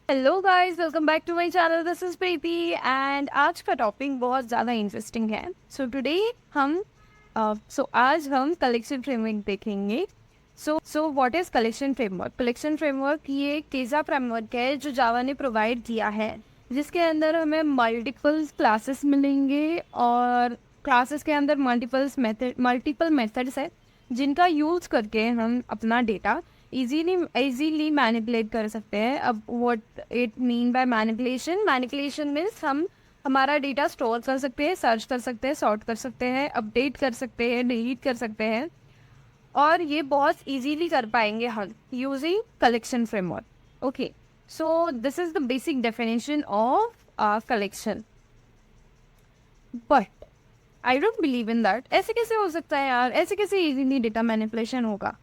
Hello guys, welcome back to my channel. This is Preeti and आज का topic बहुत ज़्यादा इंटरेस्टिंग है। आज हम कलेक्शन फ्रेमवर्क देखेंगे। So what is collection framework? Collection framework ये एक तेज़ा फ्रेमवर्क है जो जावा ने प्रोवाइड किया है, जिसके अंदर हमें मल्टीपल क्लासेस मिलेंगे और क्लासेस के अंदर मल्टीपल मेथड्स है जिनका यूज़ करके हम अपना डेटा इजीली मैनिपुलेट कर सकते हैं। अब what it mean by manipulation means हम हमारा डेटा स्टोर कर सकते हैं, सर्च कर सकते हैं, सॉर्ट कर सकते हैं, अपडेट कर सकते हैं, डिलीट कर सकते हैं, और ये बहुत इजीली कर पाएंगे हम using collection framework. Okay, so this is the basic definition of collection, but I don't believe in that. ऐसे कैसे हो सकता है यार? ऐसे कैसे इजीली डेटा मैनिपुलेशन होगा?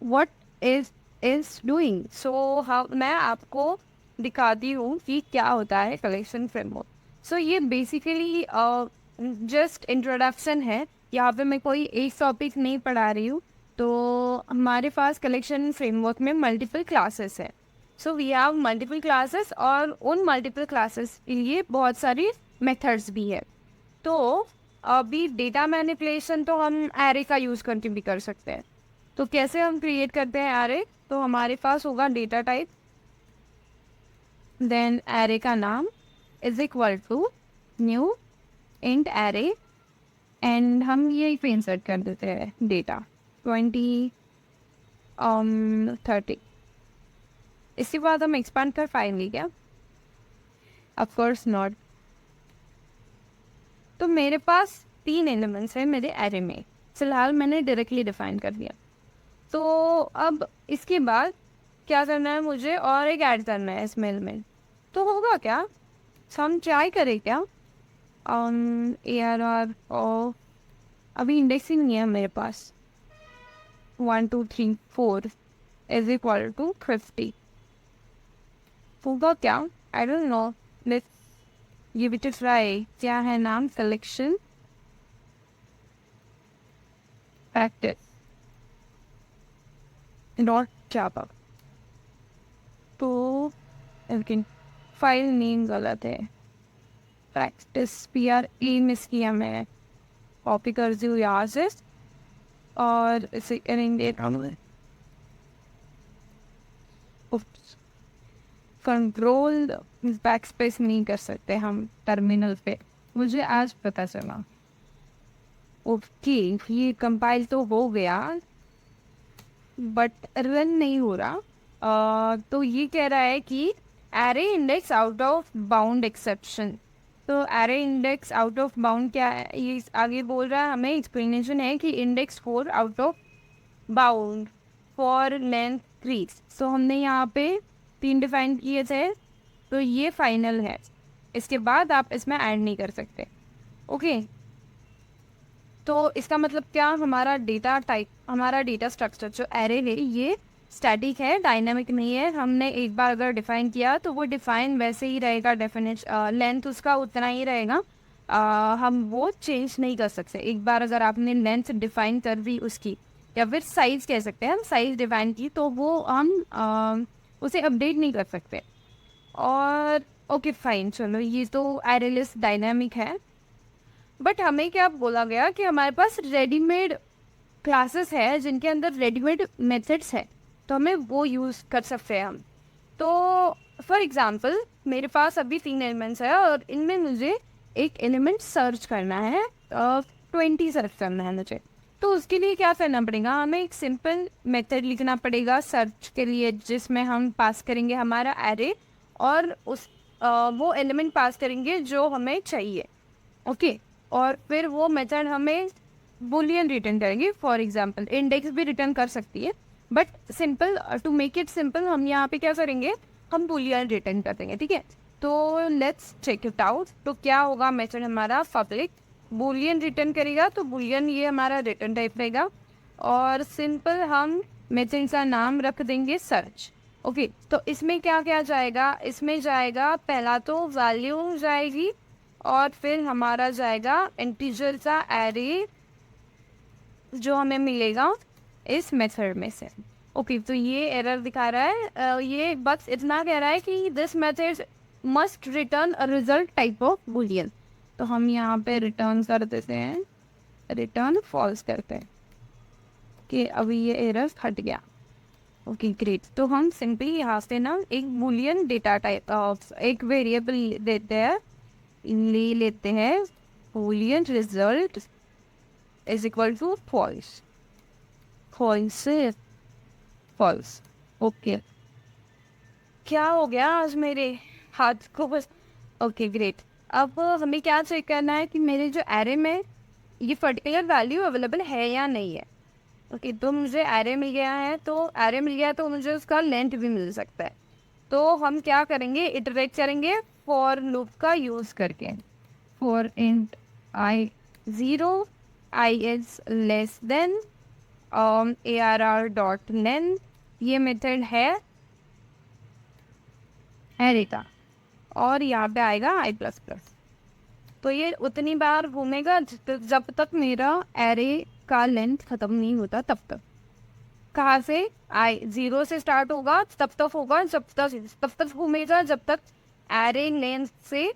what is doing? So how मैं आपको दिखाती हूँ कि क्या होता है कलेक्शन फ्रेमवर्क। सो ये बेसिकली जस्ट इंट्रोडक्शन है। यहाँ पे मैं कोई एक टॉपिक नहीं पढ़ा रही हूँ। तो हमारे पास कलेक्शन फ्रेमवर्क में मल्टीपल क्लासेस है। So we have multiple classes और उन मल्टीपल क्लासेस के लिए बहुत सारी मेथड्स भी है। तो अभी डेटा मैनिपुलेशन तो हम एरे का यूज़ करके भी कर सकते हैं। तो कैसे हम क्रिएट करते हैं एरे? तो हमारे पास होगा डेटा टाइप, देन एरे का नाम is equal to new int array, and हम ये पे इंसर्ट कर देते हैं डेटा 20 30। इसके बाद हम एक्सपांड कर पाएंगे क्या? Of course not. तो मेरे पास 3 एलिमेंट्स हैं मेरे एरे में, फिलहाल मैंने डायरेक्टली डिफाइन कर दिया। तो अब इसके बाद क्या करना है मुझे? और एक ऐड करना है इसमें एलिमेंट। तो होगा क्या? हम ट्राई करें क्या? ARR और अभी इंडेक्सिंग नहीं है मेरे पास। 1 2 3 4 इज इक्वल टू 50 होगा क्या? I don't know, let's give it a try. क्या है नाम? कलेक्शन प्रैक्टिस डॉट जावा। तो लेकिन फाइल नेम गलत है। प्रैक्टिस PRA मिस किया मैं। कॉपी कर दी हूँ यहाँ से और इसे करेंगे कंट्रोल बैक स्पेस नहीं कर सकते हम टर्मिनल पे, मुझे आज पता चला। ओके, ये कंपाइल तो हो गया बट रन नहीं हो रहा। तो ये कह रहा है कि array index out of bound exception. तो array index out of bound क्या है? ये आगे बोल रहा है, हमें एक्सप्लेनेशन है कि index 4 out of bound for length 3। सो हमने यहाँ पे 3 डिफाइन किए थे, तो ये फाइनल है। इसके बाद आप इसमें ऐड नहीं कर सकते। ओके, तो इसका मतलब क्या? हमारा डेटा टाइप, हमारा डेटा स्ट्रक्चर जो एरे है ये स्टैटिक है, डायनामिक नहीं है। हमने एक बार अगर डिफाइन किया तो वो डिफाइन वैसे ही रहेगा, डेफिनेशन लेंथ उसका उतना ही रहेगा। हम वो चेंज नहीं कर सकते। एक बार अगर आपने लेंथ डिफाइन कर दी उसकी, या फिर साइज़ कह सकते हैं, हम साइज़ डिफाइन की, तो वो हम उसे अपडेट नहीं कर सकते। और ओके फाइन, चलो ये तो एरे लिस्ट डायनामिक है। बट हमें क्या बोला गया कि हमारे पास रेडीमेड क्लासेस है जिनके अंदर रेडीमेड मेथड्स है, तो हमें वो यूज़ कर सकते हैं हम। तो फॉर एग्ज़ाम्पल मेरे पास अभी 3 एलिमेंट्स है और इनमें मुझे एक एलिमेंट सर्च करना है, 20 सर्च करना है मुझे। तो उसके लिए क्या करना पड़ेगा? हमें एक सिंपल मेथड लिखना पड़ेगा सर्च के लिए, जिसमें हम पास करेंगे हमारा एरे और वो एलिमेंट पास करेंगे जो हमें चाहिए। ओके, और फिर वो मेथड हमें बुलियन रिटर्न करेंगे। फॉर एग्जांपल इंडेक्स भी रिटर्न कर सकती है, but simple to make it simple हम यहाँ पे क्या करेंगे? हम बुलियन रिटर्न कर देंगे। ठीक है, तो लेट्स चेक इट आउट। तो क्या होगा? मेथड हमारा पब्लिक बुलियन रिटर्न करेगा, तो बुलियन ये हमारा रिटर्न टाइप रहेगा, और सिंपल हम मेथड का नाम रख देंगे सर्च। ओके, तो इसमें क्या क्या जाएगा? इसमें जाएगा पहला तो वैल्यू जाएगी, और फिर हमारा जाएगा इंटीजर का एरे जो हमें मिलेगा इस मेथड में से। ओके, तो ये एरर दिखा रहा है। ये बस इतना कह रहा है कि this method must return a result type of Boolean. तो हम यहाँ पे रिटर्न कर देते हैं, रिटर्न फॉल्स करते हैं कि अभी ये एरर हट गया। Okay great. तो हम सिंपली यहाँ से ना एक बुलियन डेटा टाइप एक वेरिएबल देते हैं, ले लेते हैं boolean result is equal to false, false से फॉल्स। ओके, क्या हो गया आज मेरे हाथ को बस। Okay great. अब हमें क्या चेक करना है कि मेरे जो एरे में ये पर्टिकुलर वैल्यू अवेलेबल है या नहीं है। ओके, तो मुझे एरे मिल गया है, तो एरे मिल गया तो मुझे उसका लेंथ भी मिल सकता है। तो हम क्या करेंगे, इटरेट करेंगे फॉर लूप का यूज़ करके। For int I 0 I is less than ARR dot length, ये मेथड है एरे का, और यहाँ पे आएगा i++। तो ये उतनी बार घूमेगा जब तक मेरा एरे का लेंथ ख़त्म नहीं होता, तब तक। कहाँ से, आई 0 से स्टार्ट होगा, तब तक होगा तब तक घूमेगा जब तक एरे लेंथ से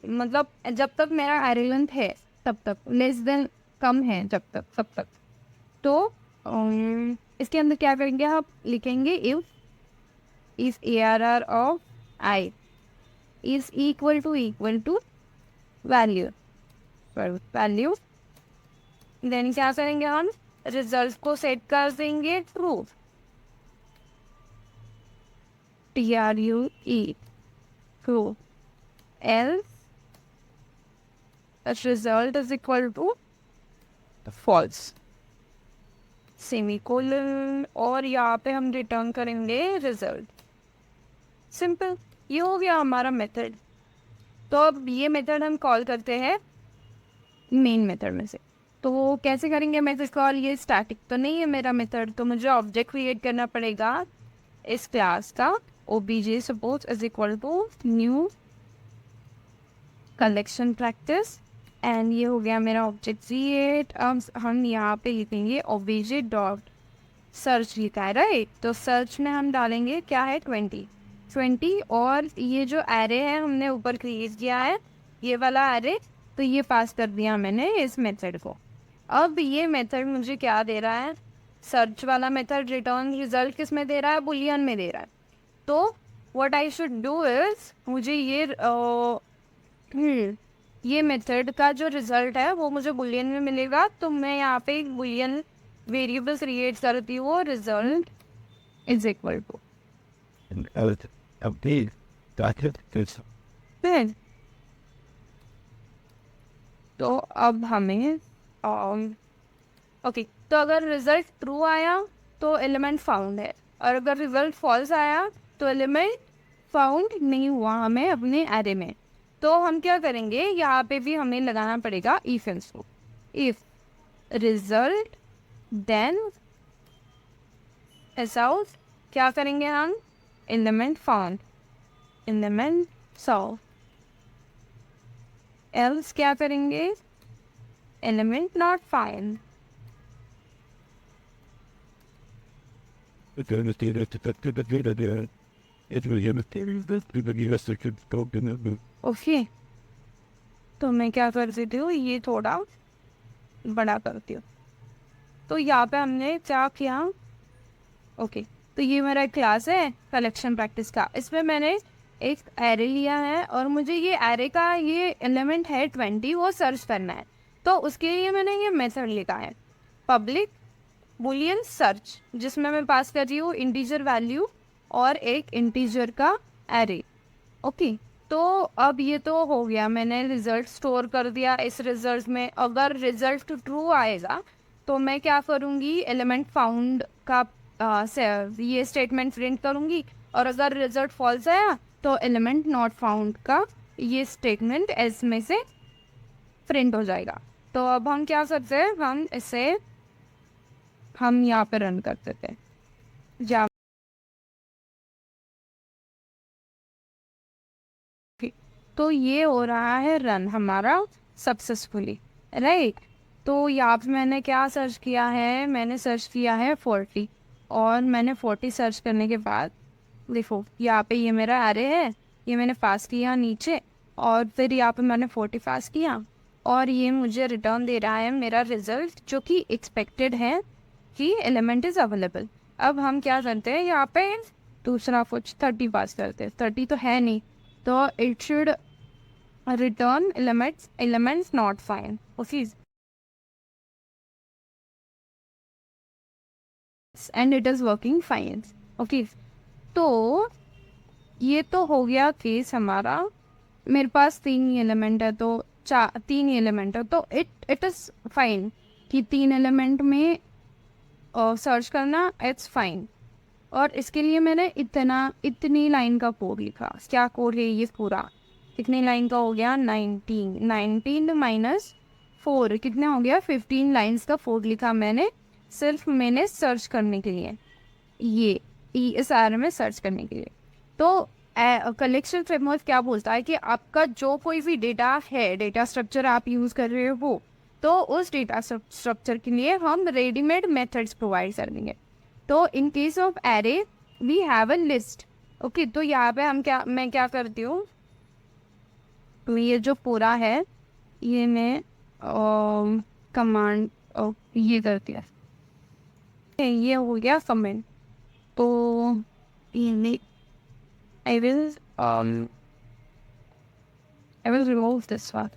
मतलब जब तक मेरा एरे लेंथ है तब तक, लेस देन कम है जब तक, तब तक। तो इसके अंदर क्या करेंगे, आप लिखेंगे if ARR of I is equal to value then क्या करेंगे, हम रिजल्ट को सेट कर देंगे true, TRUE true, else result is equal to false, semicolon, और यहाँ पे हम रिटर्न करेंगे रिजल्ट। सिंपल, ये हो गया हमारा मेथड। तो अब ये मेथड हम कॉल करते हैं मेन मेथड में से। तो कैसे करेंगे मेथड कॉल, ये स्टैटिक तो नहीं है मेरा मेथड, तो मुझे ऑब्जेक्ट क्रिएट करना पड़ेगा इस क्लास का, obj suppose is equal to new collection practice, and ये हो गया मेरा ऑब्जेक्ट क्रिएट। अब हम यहाँ पे लिखेंगे obj डॉट सर्च लिखा है, राइट। तो सर्च में हम डालेंगे क्या है 20, और ये जो एरे है हमने ऊपर क्रिएट किया है ये वाला एरे, तो ये पास कर दिया मैंने इस मेथड को। अब ये मेथड मुझे क्या दे रहा है, सर्च वाला मेथड रिटर्न रिजल्ट किस में दे रहा है, बुलियन में दे रहा है। तो what I should do is, मुझे ये मेथड का जो रिजल्ट है वो मुझे बुलियन में मिलेगा, तो मैं यहाँ पे एक बुलियन वेरिएबल क्रिएट करती हूँ, रिजल्ट इज इक्वल टू फिर। तो अब हमें ओके, तो अगर रिजल्ट ट्रू आया तो एलिमेंट फाउंड है, और अगर रिजल्ट फॉल्स आया तो एलिमेंट फाउंड नहीं हुआ हमें अपने एरे में। तो हम क्या करेंगे, यहाँ पे भी हमें लगाना पड़ेगा if else loop, if result then ऐसा क्या करेंगे हम, element found, element solve, else क्या करेंगे, एलिमेंट नॉट फाउंड। ओके, तो मैं क्या कर देती हूँ, ये थोड़ा बड़ा करती हूँ। तो यहाँ पे हमने क्या किया, ओके, तो ये मेरा क्लास है कलेक्शन प्रैक्टिस का, इसमें मैंने एक एरे लिया है, और मुझे ये एरे का ये एलिमेंट है 20 वो सर्च करना है। तो उसके लिए मैंने ये मेथड लिखा है पब्लिक बुलियन सर्च, जिसमें मैं पास कर रही हूँ इंटीजर वैल्यू और एक इंटीजर का एरे। ओके, तो अब ये तो हो गया, मैंने रिजल्ट स्टोर कर दिया इस रिजल्ट में। अगर रिजल्ट ट्रू आएगा तो मैं क्या करूँगी, एलिमेंट फाउंड का ये स्टेटमेंट प्रिंट करूँगी, और अगर रिजल्ट फॉल्स आया तो एलिमेंट नॉट फाउंड का ये स्टेटमेंट एस में से प्रिंट हो जाएगा। तो अब हम क्या करते हैं, हम इसे हम यहाँ पे रन कर देते हैं जा। तो ये हो रहा है रन हमारा सक्सेसफुली, राइट। तो यहाँ पे मैंने क्या सर्च किया है, मैंने सर्च किया है 40, और मैंने 40 सर्च करने के बाद देखो यहाँ पे ये मेरा एरे है, ये मैंने पास किया नीचे, और फिर यहाँ पे मैंने 40 पास किया, और ये मुझे रिटर्न दे रहा है मेरा रिजल्ट जो कि एक्सपेक्टेड है कि एलिमेंट इज़ अवेलेबल। अब हम क्या करते हैं यहाँ पे दूसरा कुछ 30 पास करते हैं, 30 तो है नहीं, तो it should return elements not fine. Okay, and it is working fine. Okay, तो ये तो हो गया केस हमारा। मेरे पास 3 एलिमेंट है, तो 3 एलिमेंट है, तो इट इज़ फाइन कि 3 एलिमेंट में सर्च करना, इट्स फाइन। और इसके लिए मैंने इतनी लाइन का कोड लिखा। क्या कोड है ये पूरा? कितनी लाइन का हो गया? 19 माइनस 4 कितने हो गया? 15 लाइन्स का कोड लिखा मैंने सर्च करने के लिए, ये इस आर में सर्च करने के लिए। तो कलेक्शन फ्रेमवर्क क्या बोलता है कि आपका जो कोई भी डेटा है, डेटा स्ट्रक्चर आप यूज़ कर रहे हो, तो उस डेटा स्ट्रक्चर के लिए हम रेडीमेड मेथड्स प्रोवाइड कर देंगे। तो in case of array we have a list. Okay, तो यहाँ पे मैं क्या करती हूँ, तो ये जो पूरा है ये मैं कमांड ये करती है, ये हो गया कमेंट। तो ये I will remove this one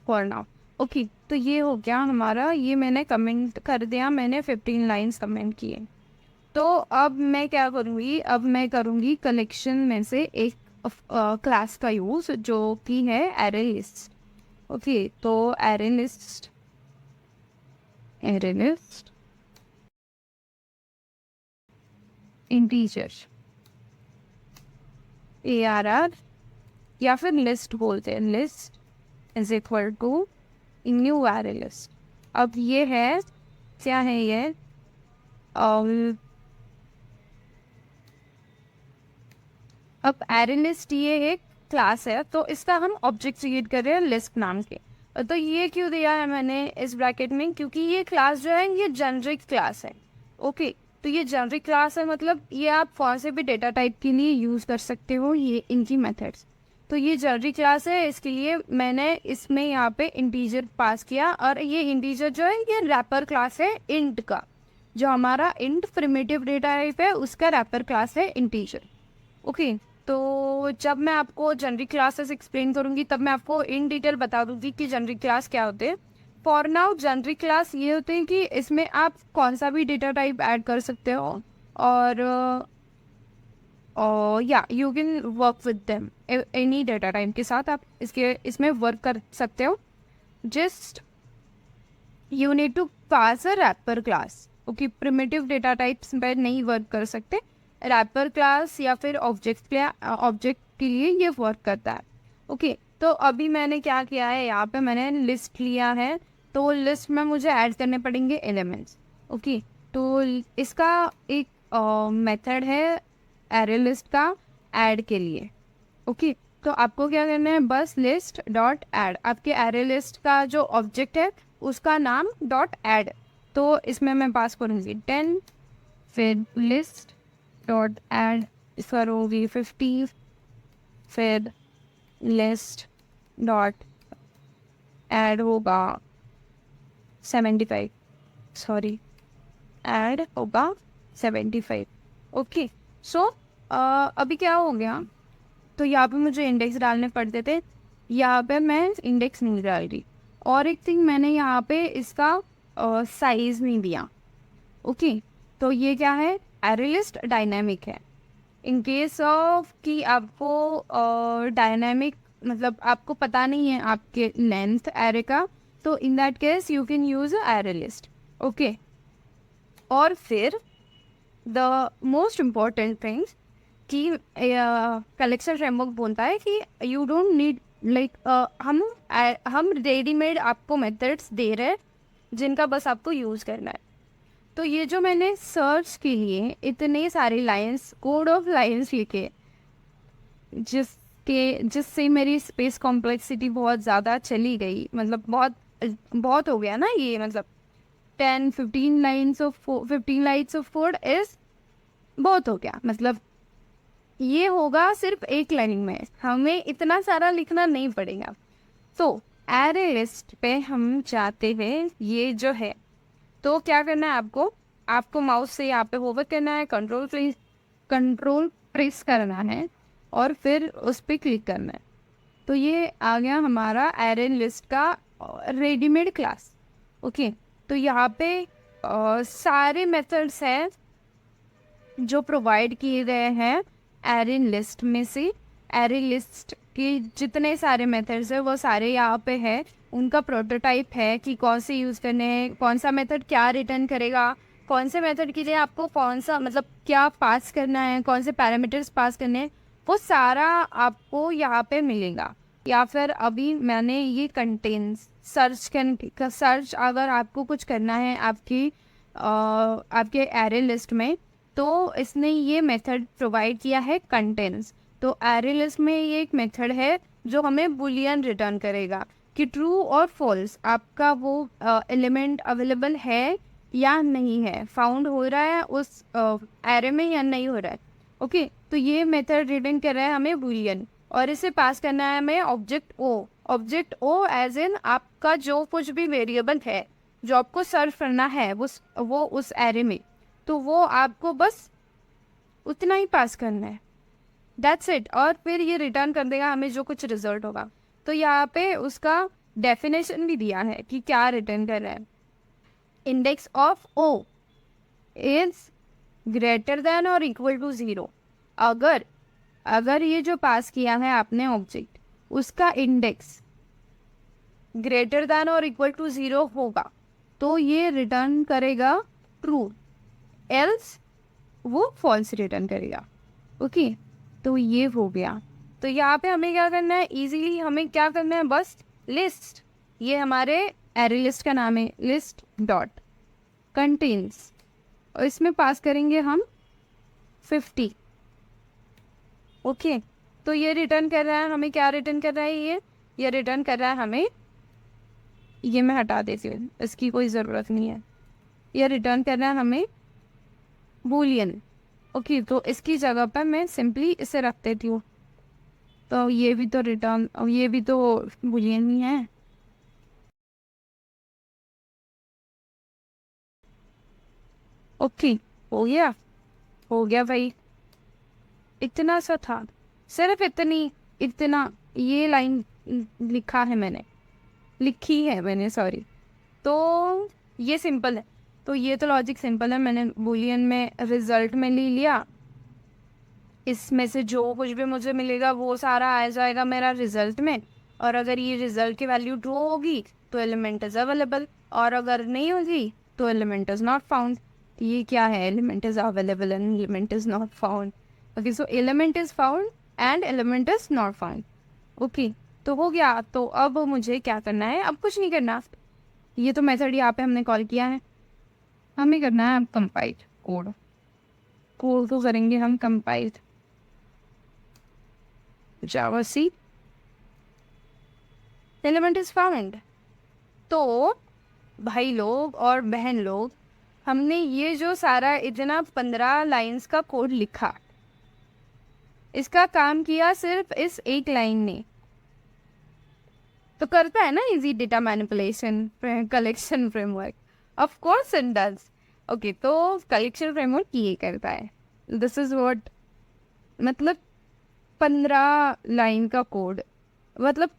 for now. Okay, तो ये हो गया हमारा, ये मैंने कमेंट कर दिया, मैंने 15 लाइंस कमेंट किए। तो अब मैं क्या करूँगी, अब मैं करूँगी कलेक्शन में से एक क्लास का यूज़ जो कि है एरे लिस्ट। ओके, तो एरे लिस्ट इंटीजर ARR या फिर लिस्ट बोलते हैं, list is equal to new array list. अब ये है, क्या है ये, अब एरे लिस्ट ये एक क्लास है, तो इसका हम ऑब्जेक्ट क्रिएट कर रहे हैं लिस्ट नाम के। तो ये क्यों दिया है मैंने इस ब्रैकेट में, क्योंकि ये क्लास जो है ये जेनरिक क्लास है। ओके, तो ये जेनरिक क्लास है, मतलब ये आप कौन से भी डेटा टाइप के लिए यूज़ कर सकते हो, ये इनकी मेथड्स। तो ये जेनरिक क्लास है, इसके लिए मैंने इसमें यहाँ पे इंटीजर पास किया, और ये इंटीजर जो है ये रैपर क्लास है इंट का। जो हमारा इंट प्रिमिटिव डेटा टाइप है उसका रैपर क्लास है इंटीजर। ओके, तो जब मैं आपको जेनरिक क्लासेस एक्सप्लेन करूँगी तब मैं आपको इन डिटेल बता दूँगी कि जेनरिक क्लास क्या होते हैं। फॉर नाउ जेनरिक क्लास ये होते हैं कि इसमें आप कौन सा भी डेटा टाइप ऐड कर सकते हो, और या you can work with them, any data type के साथ आप इसमें वर्क कर सकते हो। Just you need to pass a wrapper class. Okay, primitive data types पर नहीं वर्क कर सकते, रैपर क्लास या फिर ऑब्जेक्ट के लिए ये वर्क करता है। ओके, तो अभी मैंने क्या किया है, यहाँ पे मैंने लिस्ट लिया है, तो लिस्ट में मुझे ऐड करने पड़ेंगे एलिमेंट्स। ओके, तो इसका एक मेथड है एरे लिस्ट का ऐड के लिए। ओके, तो आपको क्या करना है, बस लिस्ट डॉट ऐड, आपके एरे लिस्ट का जो ऑब्जेक्ट है उसका नाम डॉट ऐड। तो इसमें मैं पास करूँगी 10, फिर लिस्ट डॉट ऐड करूँगी 50, फिर लिस्ट डॉट ऐड होगा 75, सॉरी ऐड होगा 75। ओके, सो अभी क्या हो गया, तो यहाँ पे मुझे इंडेक्स डालने पड़ते थे, यहाँ पे मैं इंडेक्स नहीं डाल रही। और एक थिंग मैंने यहाँ पे इसका साइज़ नहीं दिया। ओके, तो ये क्या है, एरे लिस्ट डायनामिक है। इन केस ऑफ कि आपको डायनामिक मतलब आपको पता नहीं है आपके लेंथ एरे का, तो in that case you can use array list. Okay, और फिर द मोस्ट इम्पॉर्टेंट थिंग्स कि कलेक्शन फ्रेमवर्क बोलता है कि यू डोंट नीड लाइक हम रेडीमेड आपको मेथड्स दे रहे हैं जिनका बस आपको यूज़ करना है। तो ये जो मैंने सर्च के लिए इतने सारे लाइंस, कोड ऑफ लाइंस लिखे, जिससे मेरी स्पेस कॉम्प्लेक्सिटी बहुत ज़्यादा चली गई, मतलब बहुत बहुत हो गया ना ये, मतलब 15 लाइन्स ऑफ कोड इज बहुत हो गया, मतलब ये होगा सिर्फ एक लाइन में, हमें इतना सारा लिखना नहीं पड़ेगा। तो एरे लिस्ट पे हम चाहते हैं ये जो है, तो क्या करना है आपको, आपको माउस से यहाँ पे होवर करना है, कंट्रोल प्रेस करना है और फिर उस पर क्लिक करना है। तो ये आ गया हमारा एरे लिस्ट का रेडीमेड क्लास। ओके, तो यहाँ पे सारे मेथड्स हैं जो प्रोवाइड किए गए हैं एरे लिस्ट में से। एरे लिस्ट के जितने सारे मेथड्स हैं वो सारे यहाँ पे है, उनका प्रोटोटाइप है कि कौन से यूज़ करने हैं, कौन सा मेथड क्या रिटर्न करेगा, कौन से मेथड के लिए आपको कौन सा मतलब क्या पास करना है, कौन से पैरामीटर्स पास करने हैं, वो सारा आपको यहाँ पे मिलेगा। या फिर अभी मैंने ये कंटेन्स सर्च अगर आपको कुछ करना है आपके एरे लिस्ट में, तो इसने ये मेथड प्रोवाइड किया है कंटेन्स। तो एरे लिस्ट में ये एक मेथड है जो हमें बुलियन रिटर्न करेगा कि ट्रू और फॉल्स आपका वो एलिमेंट अवेलेबल है या नहीं है, फाउंड हो रहा है उस एरे में या नहीं हो रहा है। ओके, तो ये मेथड रिटर्न कर रहा है हमें बुलियन, और इसे पास करना है हमें ऑब्जेक्ट ओ एज इन आपका जो कुछ भी वेरिएबल है जो आपको सर्व करना है वो उस एरे में, तो वो आपको बस उतना ही पास करना है, दैट्स इट। और फिर ये रिटर्न कर देगा हमें जो कुछ रिजल्ट होगा। तो यहाँ पे उसका डेफिनेशन भी दिया है कि क्या रिटर्न कर रहा है। Index of o is greater than और इक्वल टू 0। अगर ये जो पास किया है आपने ऑब्जेक्ट, उसका इंडेक्स ग्रेटर देन और इक्वल टू 0 होगा तो ये रिटर्न करेगा ट्रू, एल्स वो फॉल्स रिटर्न करेगा। ओके, तो ये हो गया। तो यहाँ पे हमें क्या करना है, इजीली हमें क्या करना है, बस लिस्ट, ये हमारे एरे लिस्ट का नाम है, लिस्ट डॉट कंटेन्स, और इसमें पास करेंगे हम 50। ओके, तो ये रिटर्न कर रहा है हमें, क्या रिटर्न कर रहा है ये रिटर्न कर रहा है हमें, ये मैं हटा देती हूँ, इसकी कोई ज़रूरत नहीं है। ये रिटर्न कर रहा है हमें बूलियन। ओके, तो इसकी जगह पर मैं सिंपली इसे रख देती हूँ, तो ये भी तो रिटर्न, ये भी तो बूलियन ही है। ओके, हो गया भाई, इतना सा था, सिर्फ इतना ये लाइन लिखी है मैंने सॉरी। तो ये सिंपल है, तो ये तो लॉजिक सिंपल है, मैंने बूलियन में रिजल्ट में ले लिया, इसमें से जो कुछ भी मुझे मिलेगा वो सारा आ जाएगा मेरा रिजल्ट में, और अगर ये रिजल्ट की वैल्यू ट्रू होगी तो एलिमेंट इज अवेलेबल, और अगर नहीं होगी तो एलिमेंट इज नॉट फाउंड। ये क्या है, element is available and element is not found. Okay, so element is found and element is not found. Okay, तो हो गया। तो अब मुझे क्या करना है, अब कुछ नहीं करना, ये तो मेथड यहाँ पे हमने कॉल किया है, हमें करना है अब कंपाइल कोड तो करेंगे हम compile Java C element is found. तो भाई लोग और बहन लोग, हमने ये जो सारा इतना 15 लाइंस का कोड लिखा, इसका काम किया सिर्फ इस एक लाइन ने, तो करता है ना easy data manipulation collection framework, of course it does. Okay, तो कलेक्शन फ्रेमवर्क ये करता है, दिस इज व्हाट, मतलब 15 लाइन का कोड, मतलब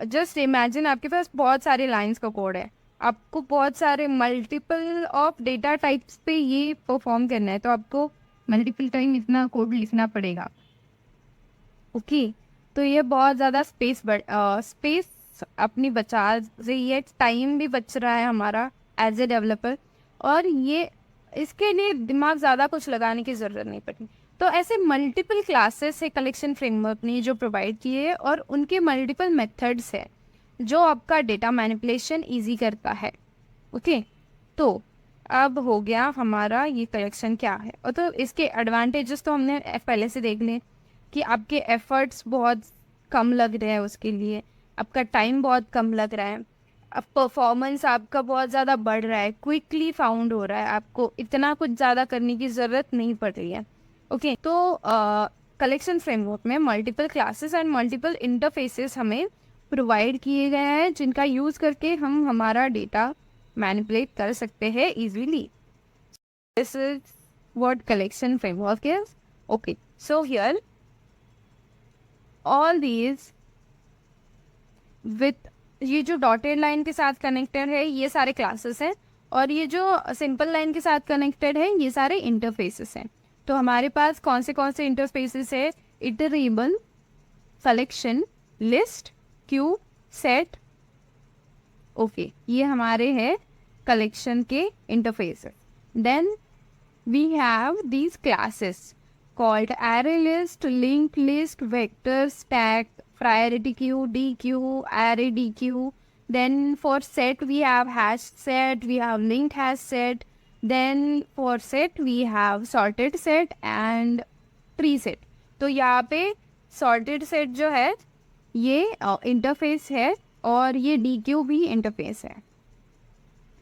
जस्ट इमेजिन आपके पास बहुत सारे लाइंस का कोड है, आपको बहुत सारे मल्टीपल ऑफ डेटा टाइप्स पे ये परफॉर्म करना है, तो आपको मल्टीपल टाइम इतना कोड लिखना पड़ेगा। ओके, तो ये बहुत ज़्यादा स्पेस अपनी बचा रही है, टाइम भी बच रहा है हमारा एज ए डेवलपर, और ये इसके लिए दिमाग ज़्यादा कुछ लगाने की ज़रूरत नहीं पड़ती। तो ऐसे मल्टीपल क्लासेस है कलेक्शन फ्रेमवर्क ने जो प्रोवाइड किए, और उनके मल्टीपल मेथड्स है जो आपका डेटा मैनिपुलेशन इजी करता है। ओके, तो अब हो गया हमारा ये कलेक्शन क्या है, और तो इसके एडवांटेजेस तो हमने पहले से देख लें कि आपके एफर्ट्स बहुत कम लग रहे हैं, उसके लिए आपका टाइम बहुत कम लग रहा है, अब परफॉर्मेंस आपका बहुत ज़्यादा बढ़ रहा है, क्विकली फाउंड हो रहा है, आपको इतना कुछ ज़्यादा करने की ज़रूरत नहीं पड़ रही है। ओके, तो कलेक्शन फ्रेमवर्क में multiple classes and multiple interfaces हमें प्रोवाइड किए गए हैं, जिनका यूज़ करके हम हमारा डेटा मैनिपुलेट कर सकते हैं easily. This is what collection framework is. Okay, so here all these with ये जो डॉटेड लाइन के साथ कनेक्टेड है ये सारे क्लासेस हैं, और ये जो सिंपल लाइन के साथ कनेक्टेड है ये सारे इंटरफेसेस हैं. तो हमारे पास कौन से इंटरफेसेस है? Iterable, collection, list, queue, set. Okay, ये हमारे हैं कलेक्शन के interfaces. Then we have these classes called array list, linked list, vector, stack, priority queue, DQ, array DQ. Then for set we have hash set, we have linked hash set. Then for set we have sorted set and tree set. तो यहाँ पे sorted set जो है ये interface है और ये DQ भी इंटरफेस है.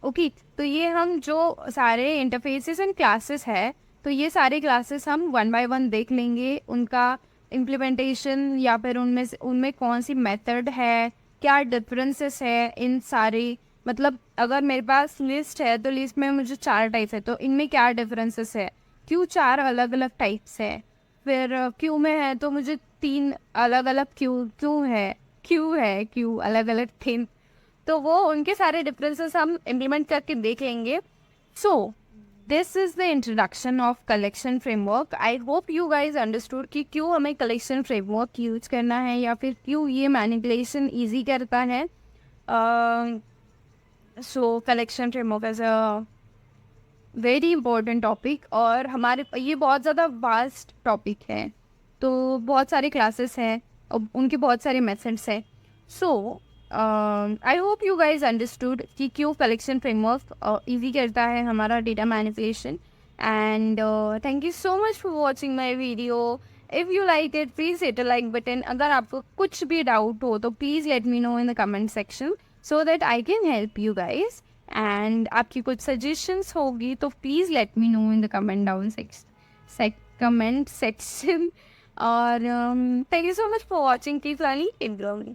ओके, तो ये हम जो सारे इंटरफेसेस एंड क्लासेस है, तो ये सारे क्लासेस हम वन बाय वन देख लेंगे, उनका इम्प्लीमेंटेशन या फिर उनमें कौन सी मेथड है, क्या डिफरेंसेस है इन सारे. मतलब अगर मेरे पास लिस्ट है तो लिस्ट में मुझे 4 टाइप्स है, तो इनमें क्या डिफरेंसेस है. क्यू 4 अलग अलग टाइप्स है. फिर क्यू में है तो मुझे 3 अलग अलग क्यू अलग अलग थीम. तो वो उनके सारे डिफरेंसेस हम इम्प्लीमेंट करके देख लेंगे. So this is the introduction of collection framework. I hope you guys understood कि क्यों हमें कलेक्शन फ्रेमवर्क यूज करना है या फिर क्यों ये मैनिपुलेशन ईजी करता है. सो collection framework is a very important topic, और हमारे ये बहुत ज़्यादा वास्ट टॉपिक है. तो बहुत सारे क्लासेस हैं और उनके बहुत सारे मेथड्स हैं. So I hope you guys understood कि क्यों कलेक्शन फ्रेमवर्क ईजी करता है हमारा data manipulation. And thank you so much for watching my video. If you like it please hit a like button. अगर आपको कुछ भी डाउट हो तो please let me know in the comment section so that I can help you guys. And आपकी कुछ suggestions होगी तो please let me know in the comment section. और thank you so much for watching. Keep learning, keep growing.